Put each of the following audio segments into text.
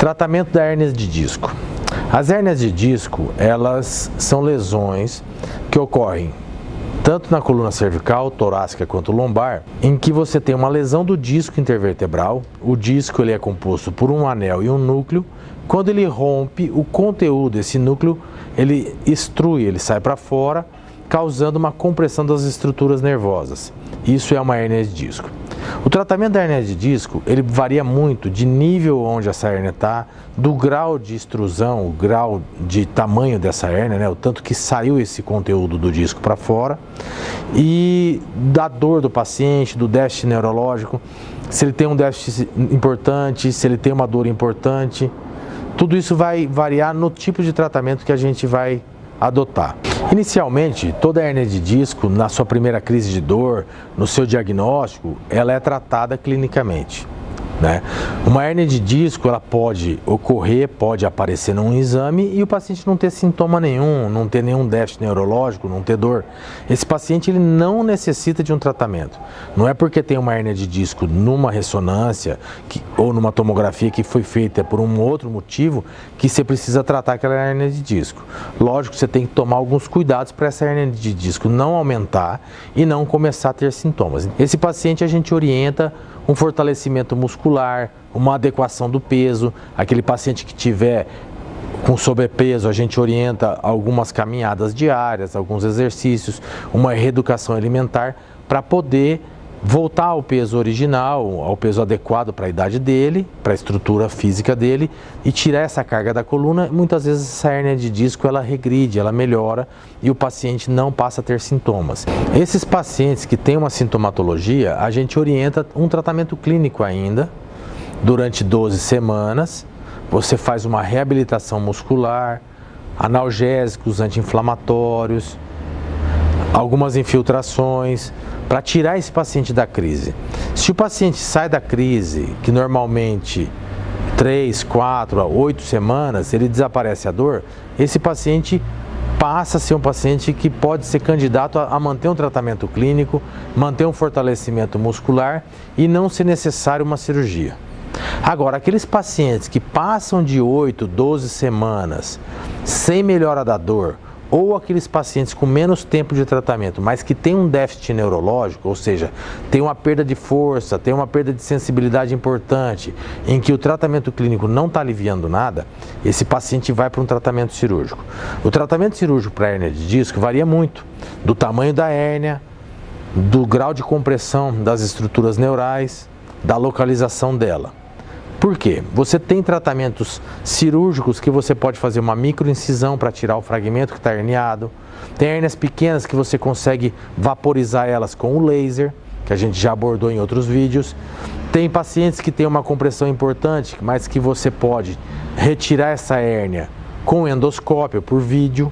Tratamento da hérnia de disco. As hérnias de disco, elas são lesões que ocorrem tanto na coluna cervical, torácica quanto lombar, em que você tem uma lesão do disco intervertebral. O disco ele é composto por um anel e um núcleo. Quando ele rompe, o conteúdo, esse núcleo, ele extrui, ele sai para fora, causando uma compressão das estruturas nervosas. Isso é uma hérnia de disco. O tratamento da hérnia de disco, ele varia muito de nível onde essa hérnia está, do grau de extrusão, o grau de tamanho dessa hérnia, né, o tanto que saiu esse conteúdo do disco para fora, e da dor do paciente, do déficit neurológico, se ele tem um déficit importante, se ele tem uma dor importante. Tudo isso vai variar no tipo de tratamento que a gente vai adotar. Inicialmente, toda hérnia de disco, na sua primeira crise de dor, no seu diagnóstico, ela é tratada clinicamente, né? Uma hérnia de disco, ela pode ocorrer, pode aparecer num exame e o paciente não ter sintoma nenhum, não ter nenhum déficit neurológico, não ter dor. Esse paciente ele não necessita de um tratamento. Não é porque tem uma hérnia de disco numa ressonância ou numa tomografia que foi feita por um outro motivo que você precisa tratar aquela hérnia de disco. Lógico que você tem que tomar alguns cuidados para essa hérnia de disco não aumentar e não começar a ter sintomas. Esse paciente a gente orienta um fortalecimento muscular, uma adequação do peso. Aquele paciente que tiver com sobrepeso, a gente orienta algumas caminhadas diárias, alguns exercícios, uma reeducação alimentar para poder voltar ao peso original, ao peso adequado para a idade dele, para a estrutura física dele e tirar essa carga da coluna. Muitas vezes essa hérnia de disco ela regride, ela melhora e o paciente não passa a ter sintomas. Esses pacientes que têm uma sintomatologia, a gente orienta um tratamento clínico ainda, durante 12 semanas, você faz uma reabilitação muscular, analgésicos, anti-inflamatórios, algumas infiltrações, para tirar esse paciente da crise. Se o paciente sai da crise, que normalmente 3, 4 a 8 semanas, ele desaparece a dor, esse paciente passa a ser um paciente que pode ser candidato a manter um tratamento clínico, manter um fortalecimento muscular e não ser necessário uma cirurgia. Agora, aqueles pacientes que passam de 8, 12 semanas sem melhora da dor, ou aqueles pacientes com menos tempo de tratamento, mas que tem um déficit neurológico, ou seja, tem uma perda de força, tem uma perda de sensibilidade importante, em que o tratamento clínico não está aliviando nada, esse paciente vai para um tratamento cirúrgico. O tratamento cirúrgico para hérnia de disco varia muito do tamanho da hérnia, do grau de compressão das estruturas neurais, da localização dela. Por quê? Você tem tratamentos cirúrgicos que você pode fazer uma microincisão para tirar o fragmento que está herniado. Tem hérnias pequenas que você consegue vaporizar elas com o laser, que a gente já abordou em outros vídeos. Tem pacientes que têm uma compressão importante, mas que você pode retirar essa hérnia com endoscópio por vídeo.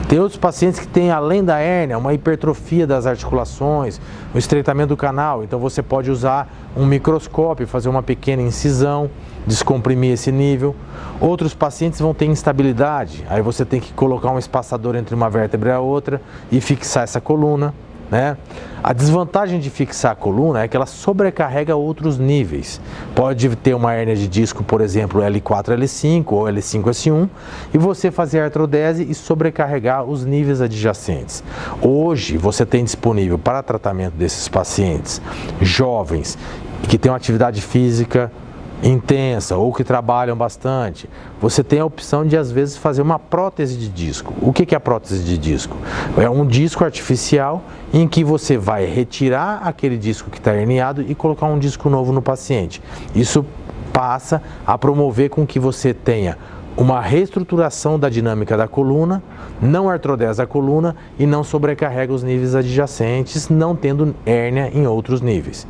Tem outros pacientes que têm, além da hérnia, uma hipertrofia das articulações, o estreitamento do canal. Então você pode usar um microscópio, fazer uma pequena incisão, descomprimir esse nível. Outros pacientes vão ter instabilidade, aí você tem que colocar um espaçador entre uma vértebra e a outra e fixar essa coluna, né? A desvantagem de fixar a coluna é que ela sobrecarrega outros níveis. Pode ter uma hérnia de disco, por exemplo, L4, L5 ou L5, S1, e você fazer artrodese e sobrecarregar os níveis adjacentes. Hoje você tem disponível para tratamento desses pacientes jovens que têm uma atividade física intensa ou que trabalham bastante, você tem a opção de às vezes fazer uma prótese de disco. O que é a prótese de disco? É um disco artificial em que você vai retirar aquele disco que está herniado e colocar um disco novo no paciente. Isso passa a promover com que você tenha uma reestruturação da dinâmica da coluna, não artrodese a coluna e não sobrecarrega os níveis adjacentes, não tendo hérnia em outros níveis.